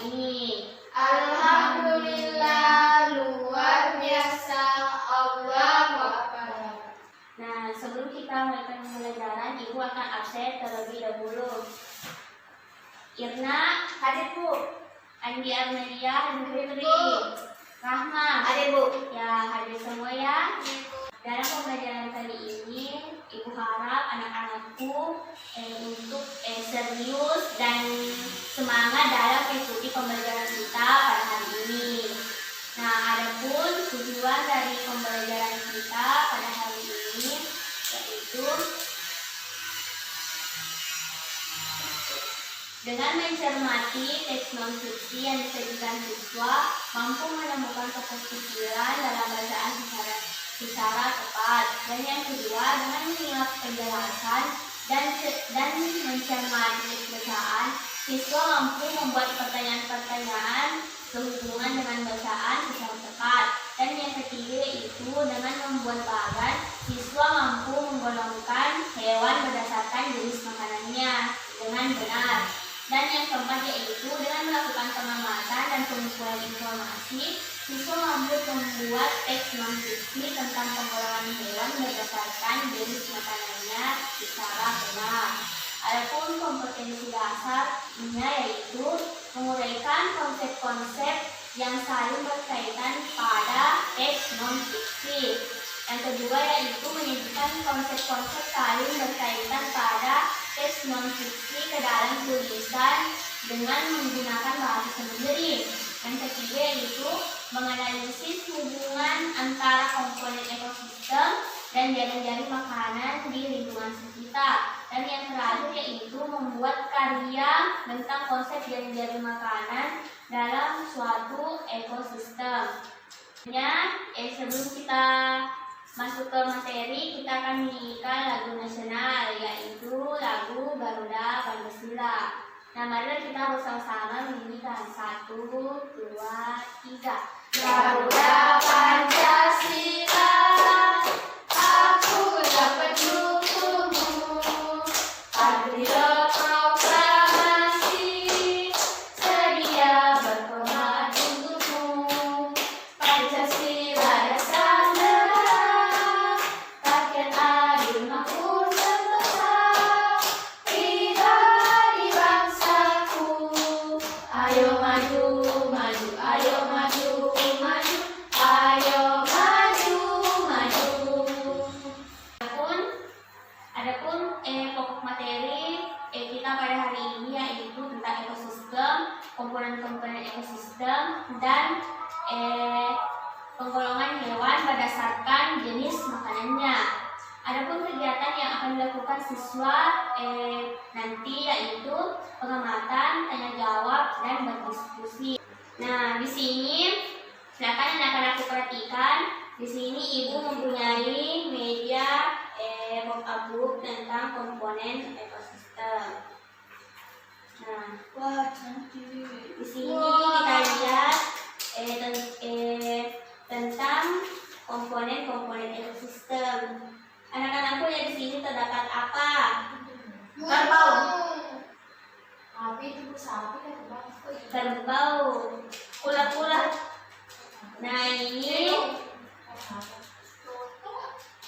ini? Alhamdulillah, luar biasa. Allahu Akbar. Nah, sebelum kita mulai pembelajaran, Ibu akan absen terlebih dahulu. Irna, hadir Bu. Andi Armelia, hadir Bu. Rahma, Hadir Bu. Ya, hadir semua ya. Dalam pembelajaran kali ini, Ibu harap anak-anakku untuk serius dan semangat dalam mengikuti pembelajaran kita pada hari ini. Nah, adapun tujuan dari pembelajaran kita pada hari ini yaitu dengan mencermati teks non-fiksi yang disajikan siswa mampu menemukan kepositifan dalam bacaan secara tepat. Dan yang kedua, dengan menyimak penjelasan dan mencermati teks bacaan, siswa mampu membuat pertanyaan-pertanyaan sehubungan dengan bacaan secara tepat. Dan yang ketiga yaitu dengan membuat bagan, siswa mampu menggolongkan hewan berdasarkan jenis makanannya dengan benar. Dan yang keempat yaitu dengan melakukan pengamatan dan pengumpulan informasi, siswa mampu membuat teks non-fiksi tentang penggolongan hewan berdasarkan jenis makanannya secara benar. Adapun kompetensi dasarnya yaitu menguraikan konsep-konsep yang saling berkaitan pada teks non-fiksi. Yang kedua yaitu menyajikan konsep-konsep saling berkaitan pada teks non-fiksi ke dalam tulisan dengan menggunakan bahasa sendiri. Yang ketiga yaitu menganalisis hubungan antara komponen ekosistem dan jaring-jaring makanan di lingkungan sekitar. Dan yang terakhir yaitu membuat karya tentang konsep jaring-jaring makanan dalam suatu ekosistem. Sebelum kita masuk ke materi, kita akan menyanyikan lagu nasional, yaitu lagu Garuda Pancasila. Nah, mari kita bersama-sama menyanyikan. 1, 2, 3. Garuda Pancasila, aku dapat dukungmu. Patriot proklamasi, sedia berkorban untukmu. Pancasila dasar negara, rakyat adil makmur sentosa, pribadi bangsaku. Ayo maju, maju, ayo maju, maju, ayo maju, maju. Adapun pokok materi kita pada hari ini yaitu tentang ekosistem, komponen-komponen ekosistem, dan penggolongan hewan berdasarkan jenis makanannya. Adapun kegiatan yang akan dilakukan siswa nanti yaitu pengamatan, tanya jawab, dan berdiskusi. Nah, di sini silakan anak-anakku perhatikan. Di sini Ibu mempunyai media pop-up tentang komponen ekosistem. Nah, Wah, cantik. di sini kita lihat tentang komponen-komponen ekosistem. Anak-anakku ya, di sini terdapat apa? Kerbau. Tapi itu sapi kan kerbau. Kerbau, kula-kula. Nah, ini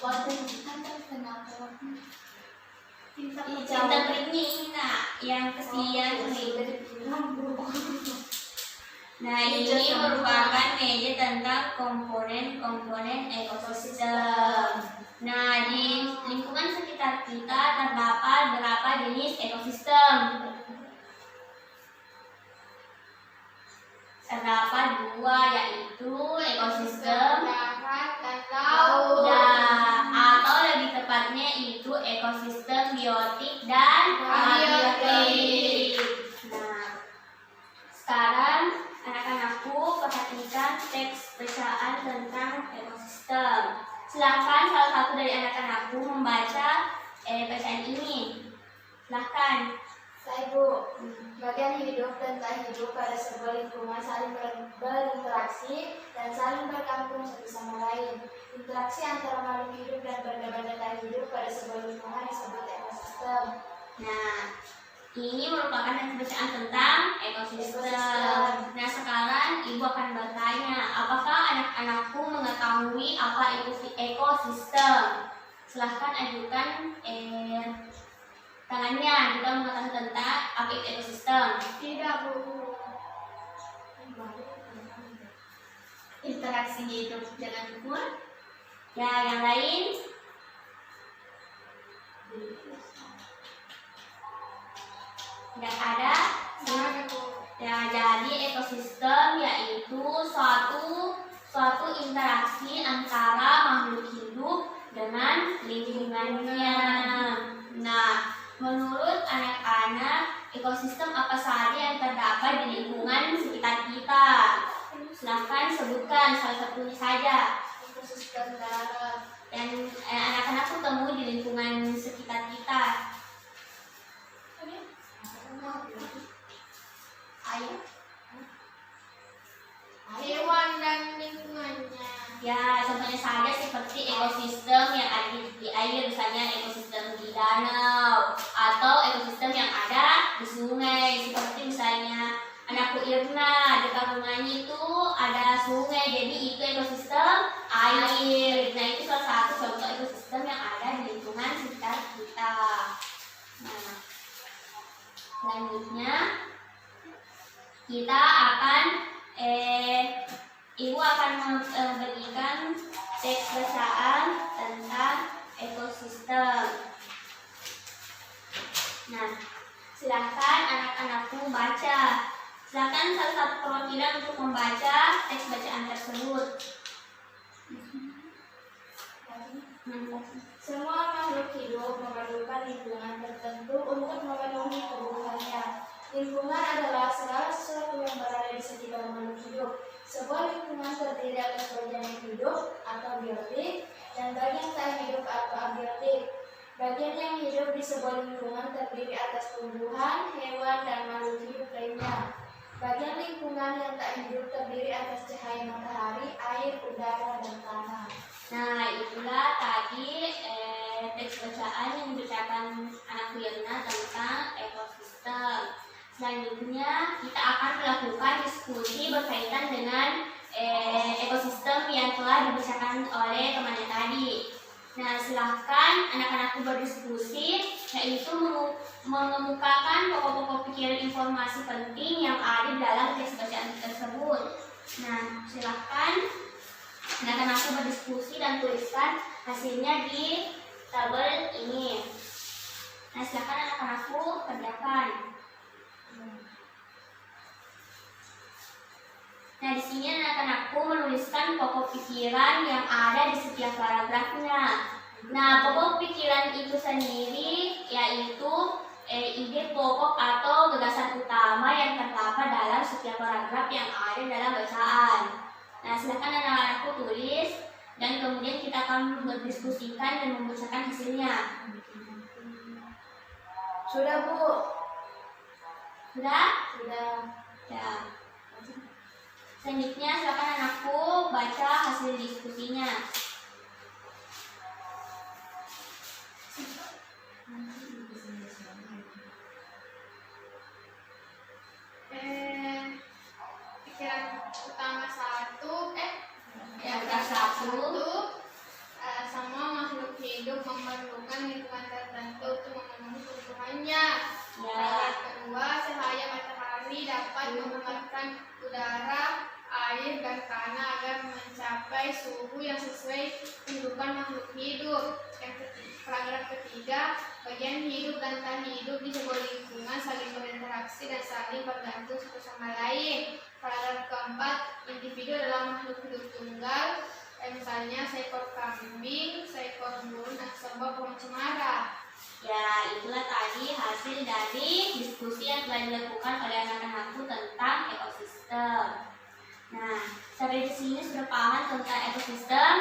Waktu kita kenapa? cinta beringin, yang kesian nih. Nah, ini merupakan media tentang komponen-komponen ekosistem. Nah, di lingkungan sekitar kita terdapat berapa jenis ekosistem? Terdapat 2, yaitu ekosistem darat dan laut. atau lebih tepatnya itu ekosistem biotik dan abiotik. Nah, sekarang anak-anakku perhatikan teks bacaan tentang ekosistem. Silakan salah satu dari anak-anakku membaca bacaan ini. Silakan. Saya Bu, bagian hidup dan tak hidup pada sebuah lingkungan saling berinteraksi dan saling berkampung satu sama lain. Interaksi antara makhluk hidup dan benda-benda tak hidup pada sebuah lingkungan disebut ekosistem. Nah, Ini merupakan teks bacaan tentang ekosistem. Nah, sekarang Ibu akan bertanya, apakah anak-anakku mengetahui apa itu ekosistem? Silahkan ajukan tangannya jika mengetahui tentang apa itu ekosistem. Tidak, Bu. Interaksi hidup dengan lingkungan. Ya, yang lain? Tidak ada. Ya, jadi ekosistem yaitu suatu interaksi antara makhluk hidup dengan lingkungannya. Nah, menurut anak-anak, ekosistem apa saja yang terdapat di lingkungan sekitar kita? Silahkan sebutkan salah satunya saja. Ekosistem darat. Dan anak-anak ketemu di lingkungan sekitar kita. Ayo. Hewan dan lingkungannya. Ya, contohnya saja seperti ekosistem yang ada di air, misalnya ekosistem di danau, atau ekosistem yang ada di sungai, seperti misalnya anakku Irna, dekat rumahnya itu ada sungai, jadi itu ekosistem air. Nah, itu salah satu contoh ekosistem yang ada di lingkungan sekitar kita. Nah, selanjutnya kita akan Ibu akan memberikan teks bacaan tentang ekosistem. Nah, silakan anak-anakku baca. Silakan salah satu perwakilan untuk membaca teks bacaan tersebut. Semua makhluk hidup memerlukan lingkungan tertentu untuk memenuhi kebutuhannya. Lingkungan adalah segala sesuatu yang berada di sekitar makhluk hidup. Sebuah lingkungan terdiri atas bagian yang hidup atau biotik dan bagian tak hidup atau abiotik. Bagian yang hidup di sebuah lingkungan terdiri atas tumbuhan, hewan, dan makhluk hidup lainnya. Bagian lingkungan yang tak hidup terdiri atas cahaya matahari, air, udara, dan tanah. Nah, itulah tadi teks bacaan yang dibacakan anak Wirna tentang ekosistem. Selanjutnya kita akan melakukan diskusi berkaitan dengan ekosistem yang telah dibacakan oleh temannya tadi. Nah, silahkan anak-anakku berdiskusi, yaitu mengemukakan pokok-pokok pikiran informasi penting yang ada di dalam teks bacaan tersebut. Nah, silahkan anak-anakku berdiskusi dan tuliskan hasilnya di tabel ini. Nah, silahkan anak-anakku kerjakan. Nah, di sini anak-anakku menuliskan pokok pikiran yang ada di setiap paragrafnya. Nah, pokok pikiran itu sendiri yaitu ide pokok atau gagasan utama yang terdapat dalam setiap paragraf yang ada dalam bacaan. Nah, silakan anak-anakku tulis dan kemudian kita akan berdiskusikan dan membacakan hasilnya. Sudah, Bu. Sudah? Sudah. Ya. Selanjutnya silakan anakku baca hasil diskusinya. Pikiran utama satu, Yang satu, semua makhluk hidup memerlukan lingkungan tertentu untuk memenuhi kebutuhannya. ya. Yang kedua, cahaya matahari dapat menghangatkan udara, air, dan tanah agar mencapai suhu yang sesuai kehidupan makhluk hidup. Paragraf ketiga, bagian hidup dan tak hidup di sebuah lingkungan saling berinteraksi dan saling bergantung satu sama lain. Paragraf keempat, individu adalah makhluk hidup tunggal, misalnya seekor kambing, seekor burung, dan sebuah pohon cemara. Ya, itulah tadi hasil dari diskusi yang telah dilakukan oleh anak-anakku tentang ekosistem. Nah, sampai di sini sudah paham tentang ekosistem?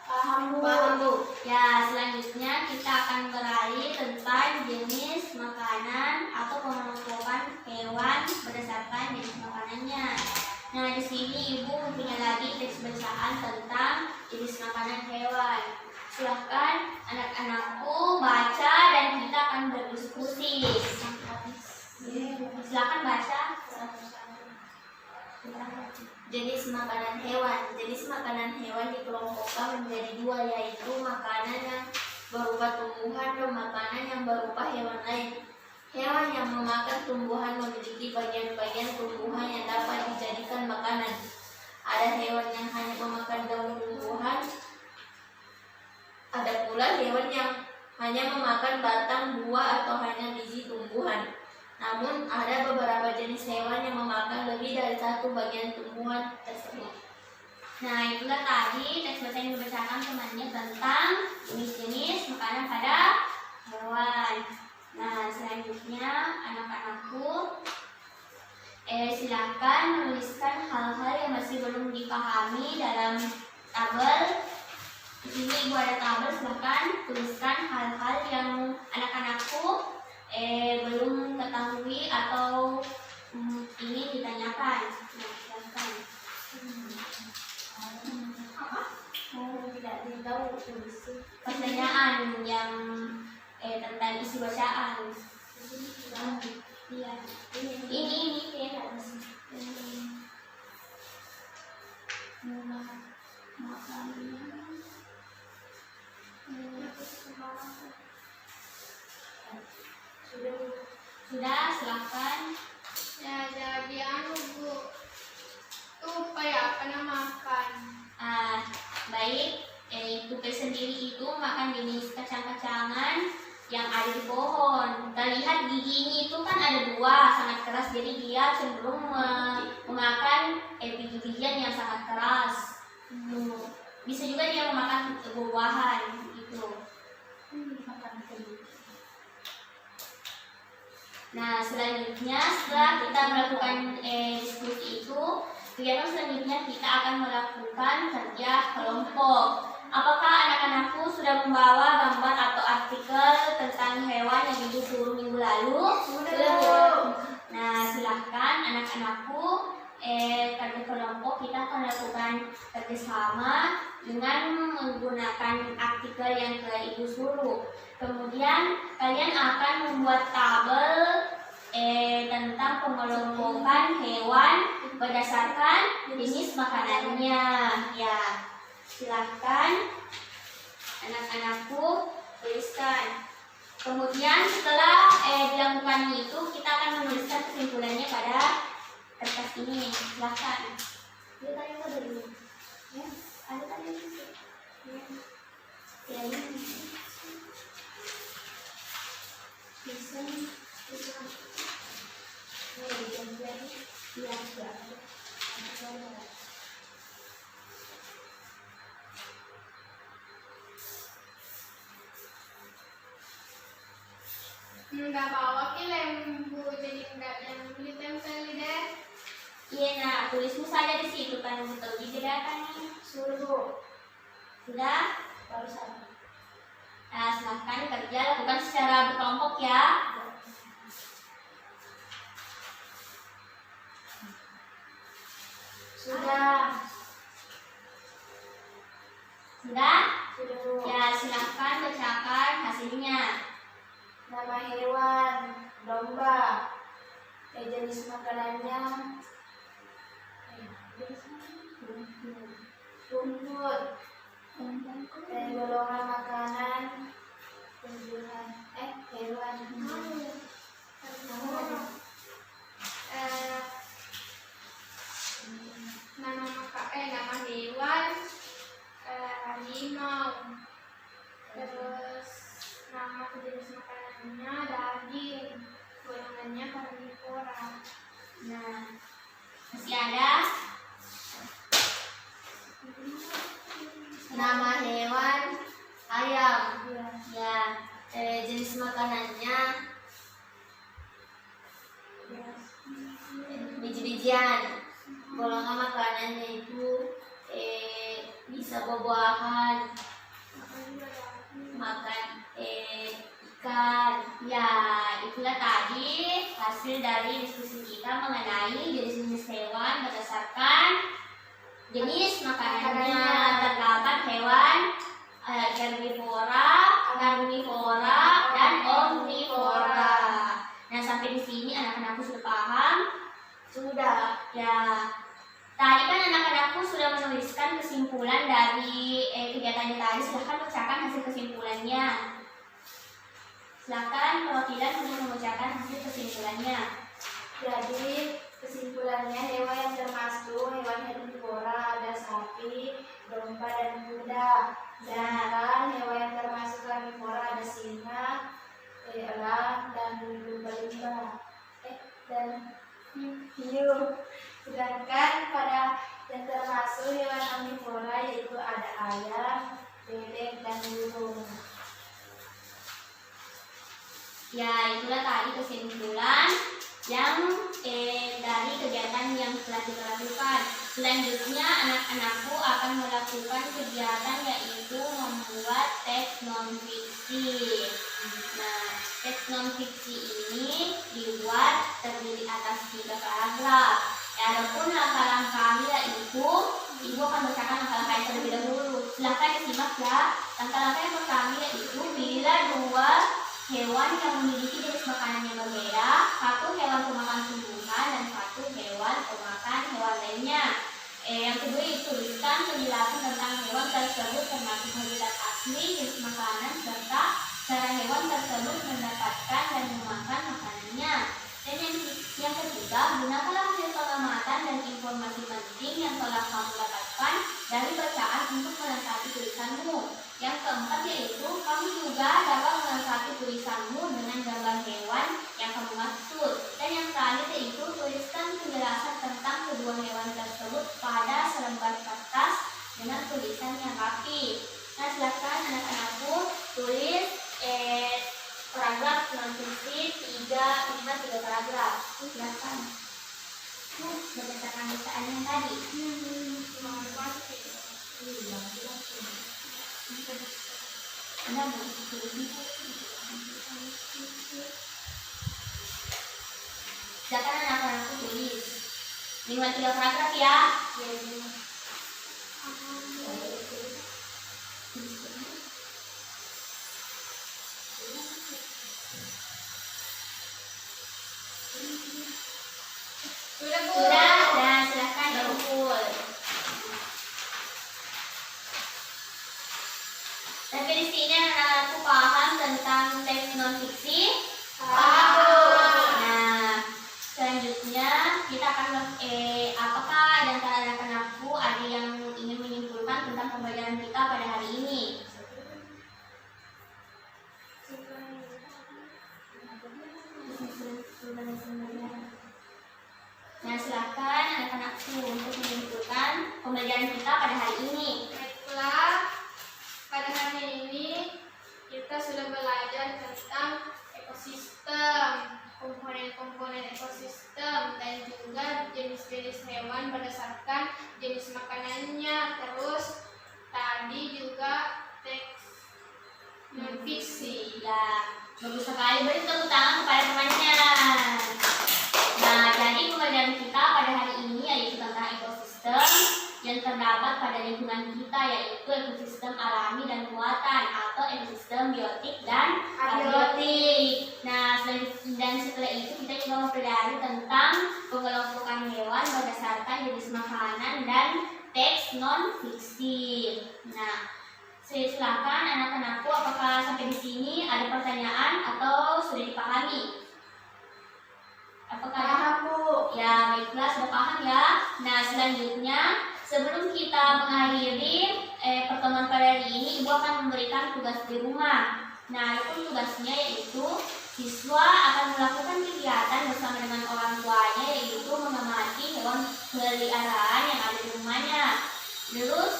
Paham, Bu. Paham, Bu. Ya, selanjutnya kita akan beralih tentang jenis makanan atau pengelompokan hewan berdasarkan jenis makanannya. Nah, di sini Ibu mempunyai lagi teks bacaan tentang jenis makanan hewan. Silahkan anak-anakku baca dan kita akan berdiskusi. Silakan baca. Jenis makanan hewan. Jenis makanan hewan dikelompokkan menjadi dua, yaitu makanan yang berupa tumbuhan dan makanan yang berupa hewan lain. Hewan yang memakan tumbuhan memiliki bagian-bagian tumbuhan yang dapat dijadikan makanan. Ada hewan yang hanya memakan daun tumbuhan. Ada pula hewan yang hanya memakan batang, buah, atau hanya biji tumbuhan. Namun ada beberapa jenis hewan yang memakan lebih dari satu bagian tumbuhan tersebut. Nah, itulah tadi teks baca yang dibacakan temannya tentang jenis-jenis makanan pada hewan. Nah, selanjutnya anak-anakku silakan menuliskan hal-hal yang masih belum dipahami dalam tabel. Di sini Ibu ada tabel, silakan tuliskan hal-hal yang anak-anakku belum ketahui atau ingin ditanyakan. Nah, silakan. Tidak tahu tulis. Pertanyaan yang tentang isi bacaan. Iya. Ini sudah, silakan. Ya, jadi Bu, tuh kayak apa makan? Baik, tupai sendiri itu makan jenis kacang-kacangan yang ada di pohon. Kita lihat giginya itu kan ada dua, sangat keras, jadi dia cenderung memakan biji-bijian yang sangat keras. Bisa juga dia memakan buah-buahan gitu. Nah, selanjutnya setelah kita melakukan diskusi itu, kegiatan selanjutnya kita akan melakukan kerja kelompok. Apakah anak-anakku sudah membawa gambar atau artikel tentang hewan yang Ibu suruh minggu lalu? Sudah. Nah, silahkan anak-anakku kerja kelompok kita akan lakukan kerjasama dengan menggunakan artikel yang telah Ibu suruh. Kemudian kalian akan membuat tabel tentang pengelompokan hewan berdasarkan jenis makanannya. Ya, silahkan anak-anakku tuliskan. Kemudian setelah dilakukan itu, kita akan menuliskan kesimpulannya pada kertas ini. Silahkan. Dia tadi apa dulu? Ya, ada tadi. Ya, ini. Bisa. Nggak bawa lem Bu, jadi nggak yang ditempel deh. Iya, nah tulismu saja di situ kan betul dibedakan nih. Suruh. Sudah? Barusan. Nah, silahkan kerja lakukan secara berkelompok ya. Sudah. Sudah? Sudah. Ya, silahkan bacakan hasilnya. Nama hewan, domba. Jenis makanannya, rumput. Golongan makanan, tumbuhan. Hewan. Nama hewan, harimau. Terus nama jenis makanannya daging, golongannya karnivora. Nah, masih ada? Nama hewan ayam. Ya, jenis makanannya biji-bijian. Golongan makanannya itu bisa buah-buahan, makan ikan. Ya, itulah tadi hasil dari diskusi kita mengenai jenis-jenis hewan berdasarkan jenis makanannya. Terdapat hewan herbivora, karnivora, dan omnivora. Nah, sampai di sini anak-anakku sudah paham? Sudah. Ya, tadi kan anak-anakku sudah menuliskan kesimpulan dari kegiatannya tadi. Silahkan bacakan hasil kesimpulannya. Silakan perwakilan untuk membacakan hasil kesimpulannya. Jadi kesimpulannya hewan yang termasuk hewan herbivora ada sapi, domba, dan kuda. Sedangkan hewan yang termasuk karnivora ada singa, elang, dan lumba-lumba. Dan hiu. Sedangkan pada yang termasuk hewan omnivora yaitu ada ayam, bebek, dan burung. Ya, itulah tadi kesimpulan yang dari kegiatan yang telah kita lakukan. Selanjutnya anak-anakku akan melakukan kegiatan yaitu membuat teks non-fiksi. Nah, teks non-fiksi ini dibuat terdiri atas 3 paragraf. Adapun langkah-langkahnya itu, Ibu akan bacakan langkah-langkah terlebih dahulu. Silahkan disimak ya. Langkah-langkah yang pertama yaitu bila 2 hewan yang memiliki jenis makanan yang berbeda, 1 hewan pemakan tumbuhan dan 1 hewan pemakan hewan lainnya. Yang kedua tuliskan penjelasan tentang hewan tersebut termasuk habitat asli, jenis makanan, serta cara hewan tersebut mendapatkan dan memakan makanannya. Dan yang ketiga, gunakanlah hasil pengamatan dan informasi penting yang telah kamu dapatkan dari bacaan untuk melengkapi tulisanmu. Yang keempat yaitu kamu juga dapat melengkapi tulisanmu dengan gambar hewan yang kamu maksud. Dan yang terakhir yaitu tuliskan penjelasan tentang kedua hewan tersebut pada selembar kertas dengan tulisan yang rapi. Nah, silakan anak-anakku tulis paragraf non-fiksi 3 paragraf. Silakan. Berdasarkan bacaan yang tadi. Silakan anak-anakku tulis. Minimal 3 paragraf ya. Sudah, dan silakan dikumpul. Tapi di sini anak-anakku paham tentang teks non-fiksi? Paham. Nah, selanjutnya kita akan apakah di antara anak-anakku ada yang ingin menyimpulkan tentang pembelajaran kita pada hari ini? Nah, silakan anak-anakku untuk menyimpulkan pembelajaran kita pada hari ini. Baiklah, pada hari ini kita sudah belajar tentang ekosistem, komponen-komponen ekosistem, dan juga jenis-jenis hewan berdasarkan jenis makanannya. Terus tadi juga teks non-fiksi. Ya, bagus sekali. Beri tepuk tangan kepada temannya. Nah, jadi pembelajaran kita pada hari ini yaitu tentang ekosistem yang terdapat pada lingkungan kita, yaitu ekosistem alami dan buatan atau ekosistem biotik dan abiotik. Nah, dan setelah itu kita juga mempelajari tentang pengelompokan hewan berdasarkan jenis makanan dan teks non-fiksi. Nah, silakan anak-anakku, apakah sampai di sini ada pertanyaan atau sudah dipahami? Apakah Paham, Bu. ya, baiklah, sudah paham ya. Nah, selanjutnya sebelum kita mengakhiri pertemuan pada hari ini, Ibu akan memberikan tugas di rumah. Nah, itu tugasnya yaitu siswa akan melakukan kegiatan bersama dengan orang tuanya, yaitu mengamati hewan peliharaan yang ada di rumahnya. Terus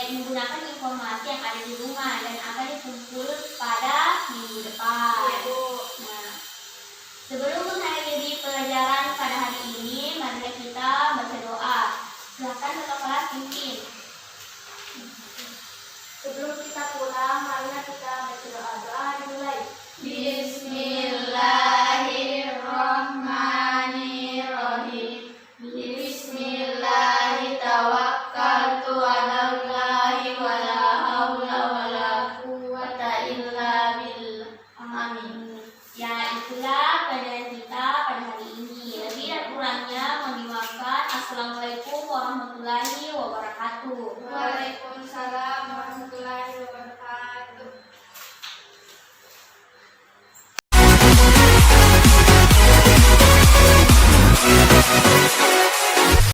menggunakan informasi yang ada di rumah dan akan dikumpul pada minggu depan. Ya, Bu. Nah, sebelum